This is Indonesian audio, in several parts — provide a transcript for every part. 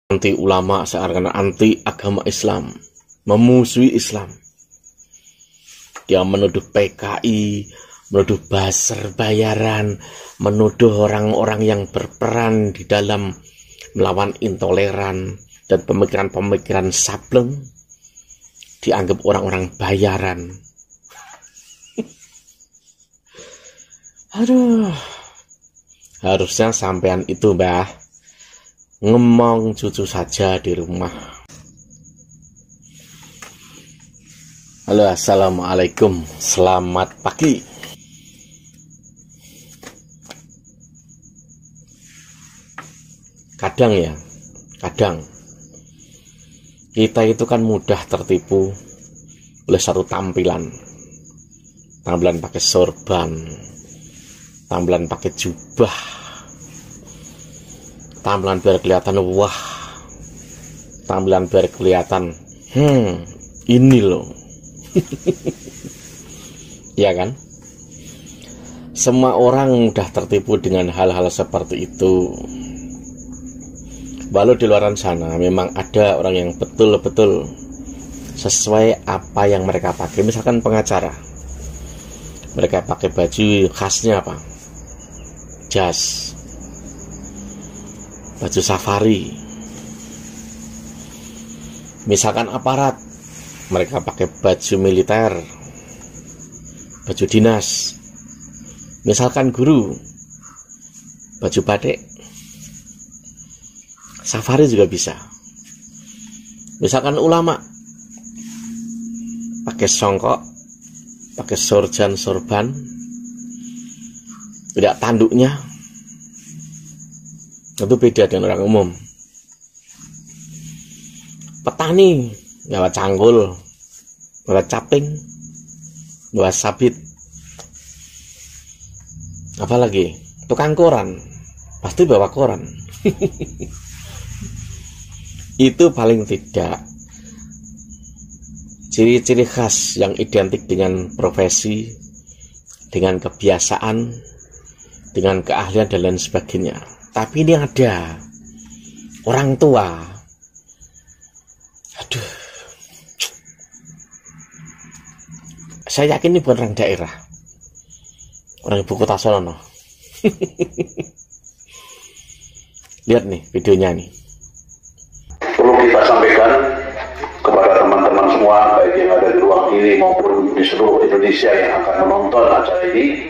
anti ulama, seakan anti agama Islam, memusuhi Islam. Dia menuduh PKI, menuduh buzzer bayaran, menuduh orang-orang yang berperan di dalam melawan intoleran dan pemikiran-pemikiran sableng, dianggap orang-orang bayaran. Aduh, harusnya sampean itu, Mbah, ngomong cucu saja di rumah. Halo, assalamualaikum, selamat pagi. Kadang kita itu kan mudah tertipu oleh satu tampilan pakai sorban, tampilan pakai jubah, tampilan biar kelihatan wah, tampilan biar kelihatan ini loh. Ya kan? Semua orang mudah tertipu dengan hal-hal seperti itu. Walau di luar sana memang ada orang yang betul-betul sesuai apa yang mereka pakai. Misalkan pengacara, mereka pakai baju khasnya apa? Jas, baju safari. Misalkan aparat, mereka pakai baju militer, baju dinas. Misalkan guru, baju batik. Safari juga bisa. Misalkan ulama, pakai songkok, pakai sorban, tidak tanduknya. Itu beda dengan orang umum. Petani, bawa canggul, bawa caping, bawa sabit. Apalagi tukang koran, pasti bawa koran. Itu paling tidak ciri-ciri khas yang identik dengan profesi, dengan kebiasaan, dengan keahlian dan lain sebagainya. Tapi ini ada orang tua, aduh, saya yakin ini bukan orang daerah, orang ibu kota Solo. Lihat nih videonya nih. Perlu kita sampaikan kepada teman-teman semua, baik yang ada di ruang ini maupun di seluruh Indonesia yang akan menonton acara ini,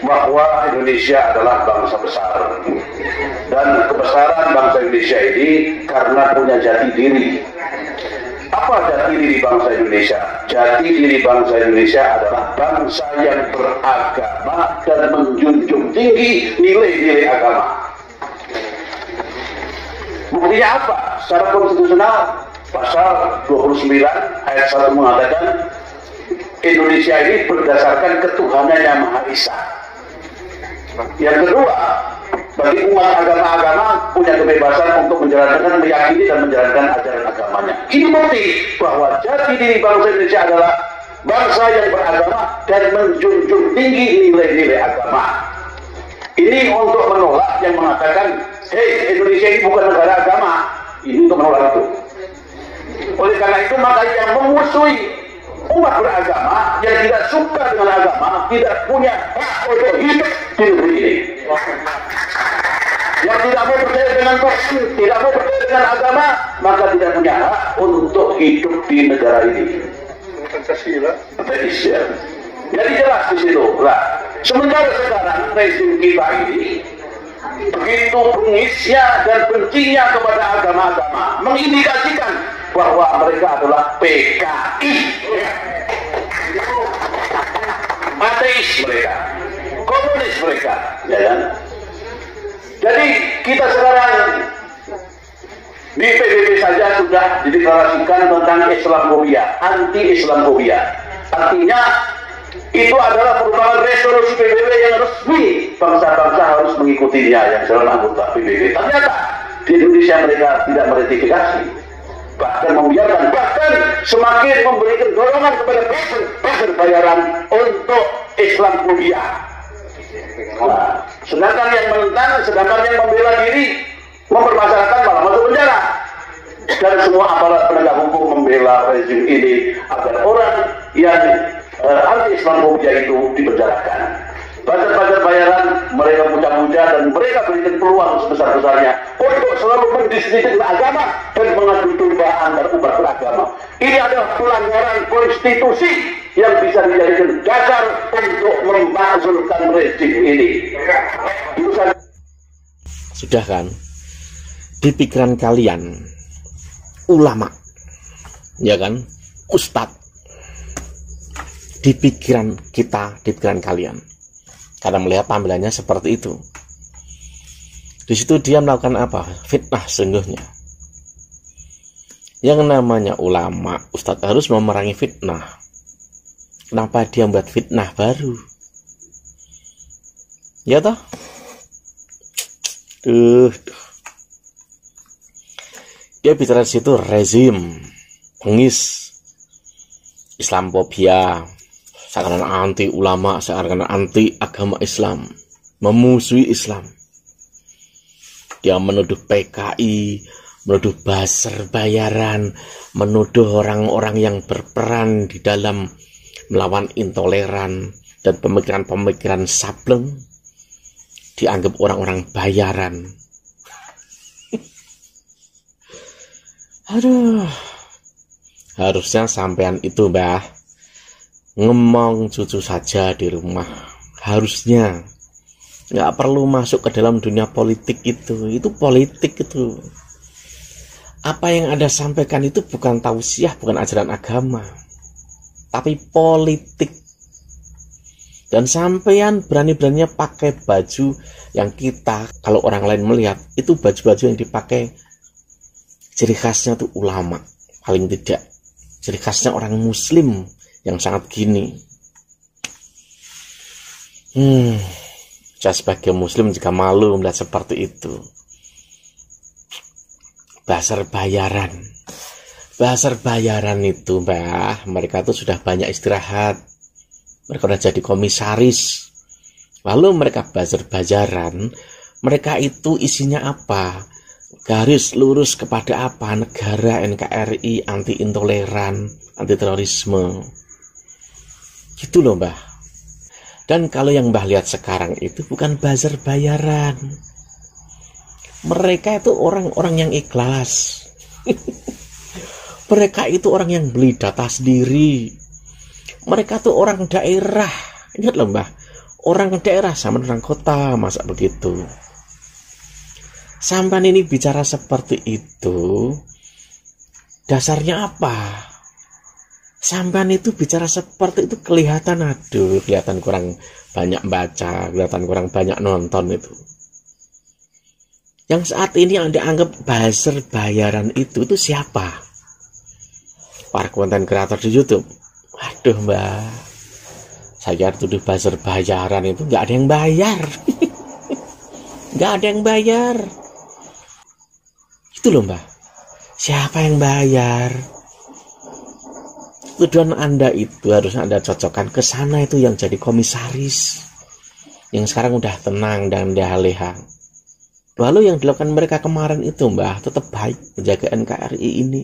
bahwa Indonesia adalah bangsa besar, dan kebesaran bangsa Indonesia ini karena punya jati diri. Apa jati diri bangsa Indonesia? Jati diri bangsa Indonesia adalah bangsa yang beragama dan menjunjung tinggi nilai-nilai agama. Buktinya apa? Secara konstitusional pasal 29 ayat 1 mengatakan Indonesia ini berdasarkan ketuhanan yang Maha Esa. Yang kedua, bagi umat agama-agama punya kebebasan untuk menjalankan, meyakini dan menjalankan ajaran agamanya. Ini bukti bahwa jati diri bangsa Indonesia adalah bangsa yang beragama dan menjunjung tinggi nilai-nilai agama. Ini untuk menolak yang mengatakan, hei, Indonesia ini bukan negara agama. Ini untuk menolak itu. Oleh karena itu, maka yang memusuhi umat beragama, yang tidak suka dengan agama, tidak punya hak untuk hidup di negeri ini. Yang tidak mau percaya dengan Tuhan, tidak mau percaya dengan agama, maka tidak punya hak untuk hidup di negara ini. Pancasila. Jadi jelas di situ. Lah, sementara sekarang rezim kita ini begitu bengisnya dan bencinya kepada agama-agama, mengindikasikan bahwa mereka adalah PKI, ateis mereka, komunis mereka, ya kan? Jadi kita sekarang di PBB saja sudah dideklarasikan tentang Islamofobia, anti-Islamofobia. Artinya itu adalah merupakan resolusi PBB yang resmi, bangsa-bangsa harus mengikutinya yang calon anggota PBB. Ternyata di Indonesia mereka tidak meratifikasi, bahkan membiarkan, bahkan semakin memberikan dorongan kepada buzzer bayaran untuk Islamofobia. Nah, sedangkan yang menentang, sedangkan yang membela diri, mempermasalahkan malah masuk penjara. dan semua aparat penegak hukum membela rezim ini agar orang yang anti-Islamofobia itu dipenjarakan. Buzzer bayaran mereka mudah-mudah dan mereka berikan peluang sebesar-besarnya untuk selalu mendiskreditkan agama dan mengadu domba antar umat beragama. Ini adalah pelanggaran konstitusi yang bisa dijadikan dasar untuk memakzulkan rezim ini. Sudah kan? Di pikiran kalian, ulama, ya kan, ustadz, di pikiran kita, di pikiran kalian, karena melihat tampilannya seperti itu. Di situ dia melakukan apa? Fitnah sungguhnya. Yang namanya ulama, ustadz harus memerangi fitnah. Kenapa dia membuat fitnah baru? Ya toh? Dia bicara di situ rezim, pengis, Islamofobia, seakan anti ulama, seakan anti agama Islam, memusuhi Islam. Dia menuduh PKI, menuduh buzzer bayaran, menuduh orang-orang yang berperan di dalam melawan intoleran dan pemikiran-pemikiran sableng, dianggap orang-orang bayaran. Aduh, harusnya sampean itu mbah ngomong cucu saja di rumah. Harusnya nggak perlu masuk ke dalam dunia politik itu politik itu. Apa yang Anda sampaikan itu bukan tausiah, bukan ajaran agama, tapi politik. Dan sampean berani-beraninya pakai baju yang kita, kalau orang lain melihat, itu baju-baju yang dipakai ciri khasnya tuh ulama, paling tidak ciri khasnya orang muslim yang sangat gini. Saya sebagai muslim juga malu melihat seperti itu. Buzzer bayaran itu mbah, mereka tuh sudah banyak istirahat, mereka udah jadi komisaris. Lalu mereka buzzer bayaran, mereka itu isinya apa? Garis lurus kepada apa? Negara, NKRI, anti intoleran, anti terorisme. Gitu loh mbah. Dan kalau yang mbah lihat sekarang itu bukan buzzer bayaran. Mereka itu orang-orang yang ikhlas. Mereka itu orang yang beli data sendiri. Mereka tuh orang daerah. Ingat loh mbah, orang daerah sama orang kota, masa begitu? Sampai ini bicara seperti itu, dasarnya apa? Sampai itu bicara seperti itu kelihatan, kelihatan kurang banyak baca, kelihatan kurang banyak nonton itu. Yang saat ini yang dianggap buzzer bayaran itu siapa? Para konten kreator di YouTube. Waduh mbak, saya tuduh buzzer bayaran itu nggak ada yang bayar. Nggak ada yang bayar. Itu loh mbak, siapa yang bayar? Tujuan Anda itu harus Anda cocokkan ke sana, itu yang jadi komisaris, yang sekarang udah tenang dan udah leha. Lalu yang dilakukan mereka kemarin itu mbak tetap baik menjaga NKRI ini.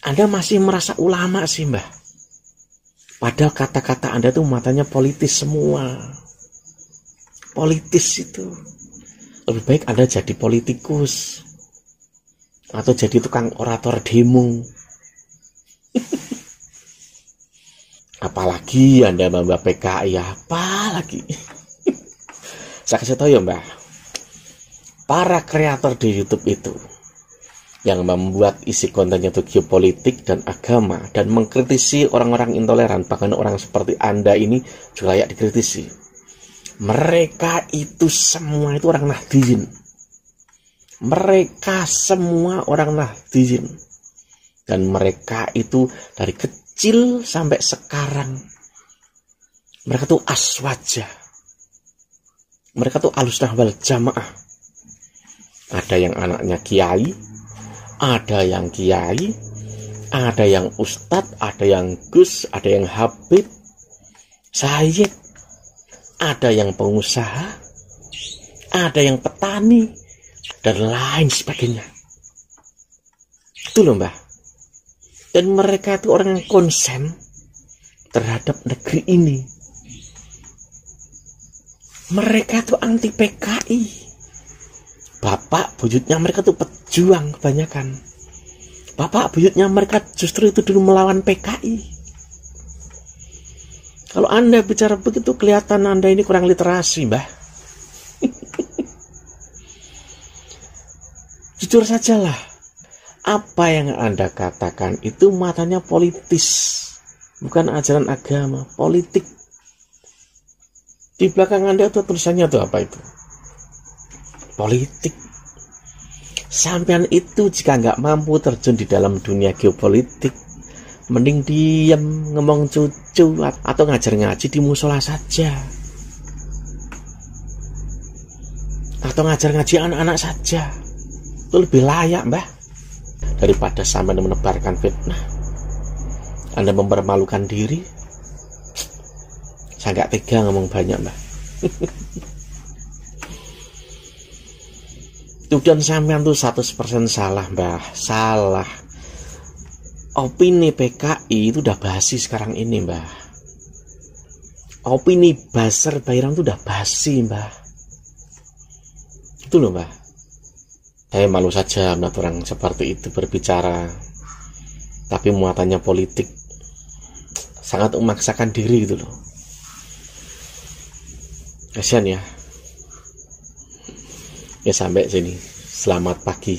Anda masih merasa ulama sih mbak, padahal kata-kata Anda tuh matanya politis semua. Politis itu. Lebih baik Anda jadi politikus atau jadi tukang orator demo. Apalagi Anda mbak PKI, apalagi. Saya kasih tahu ya mbak, para kreator di YouTube itu yang membuat isi kontennya itu geopolitik dan agama dan mengkritisi orang-orang intoleran, bahkan orang seperti Anda ini juga layak dikritisi. Mereka itu semua itu orang Nahdiyin. Mereka semua orang Nahdiyin. Dan mereka itu dari kecil sampai sekarang, mereka tuh aswaja. Mereka tuh Ahlussunnah wal Jamaah. Ada yang anaknya kiai, ada yang kiai, ada yang ustadz, ada yang gus, ada yang habib, sayyid, ada yang pengusaha, ada yang petani, dan lain sebagainya. Itu loh Mbah. Dan mereka itu orang yang konsen terhadap negeri ini. Mereka tuh anti PKI. Bapak buyutnya mereka tuh pejuang kebanyakan. Bapak buyutnya mereka justru itu dulu melawan PKI. Kalau Anda bicara begitu, kelihatan Anda ini kurang literasi, Mbah. Jujur sajalah, apa yang Anda katakan itu matanya politis, bukan ajaran agama, politik. Di belakang Anda itu tulisannya tuh apa itu? Politik. Sampean itu jika nggak mampu terjun di dalam dunia geopolitik, mending diam, ngomong cucu, atau ngajar ngaji di musola saja, atau ngajar ngaji anak-anak saja. Itu lebih layak, Mbah, daripada sampai menebarkan fitnah. Anda mempermalukan diri. Saya nggak tega ngomong banyak, Mbah. Tujuan sampean tuh 100% salah, Mbah. Salah. Opini PKI itu udah basi sekarang ini, Mbah. Opini Basar Bayrang itu udah basi, Mbah. Itu loh, Mbah. Saya malu saja melihat orang seperti itu berbicara, tapi muatannya politik. Sangat memaksakan diri gitu loh. Kasihan ya. Ya sampai sini. Selamat pagi.